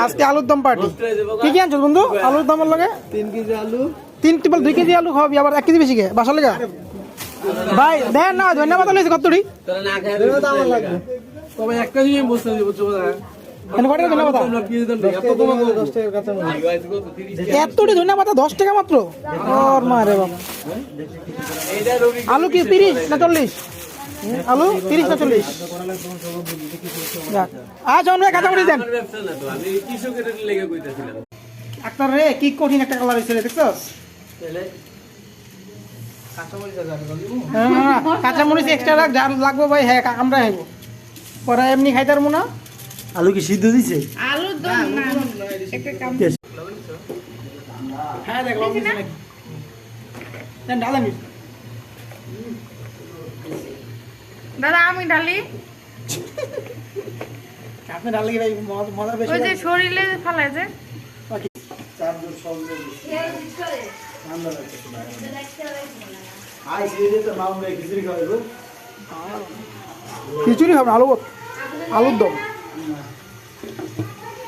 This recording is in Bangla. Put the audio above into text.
আজকে আলুর দম পার্টি। কি কি আনছো বন্ধু? আলুর দমের লগে 3 কেজি আলু, 3 টিপল 2 কেজি আলু খাওয়াবি, আবার 1 কেজি বেশি গে বাসা লেগা। ভাই দেন না, ধন্যবাদ লইছে কতটি? আমার লাগবে। তবে একটা জিনিস বলতে দিব চোদা। কেন কত ধন্যবাদ? আমরা কি দেন? এত কম 10 টাকার কাঁচা মাল। এতটি ধন্যবাদ 10 টাকা মাত্র। ওর মারে বাবা। আলু কি 30 না 40? আলু 30 না 40? যাক আচ্ছা আমরা কাঁচামরিচ দেন। আমি কৃষকের লেগে কইতাছিলাম। আপনার রে কি কঠিন একটা কালার হইছে রে, দেখছস? কাঁচামরিচ এক্সট্রা রাখ, যা লাগবে ভাই। হ্যাঁ আমরা খাইব, পরে এমনি খাইতে পারবো না। আলু কি সিদ্ধ দিছে? আলুর দম না একটা কাম। হ্যাঁ দেখ লবণ দিছে নাকি? দেন ঢালেন। দাদা আমি ডালি। আপনি ঢাললে কি ভাই মজা বেশি? ওই যে শরীরে ফালায় যে খিচুড়ি হবে, আলুর দম।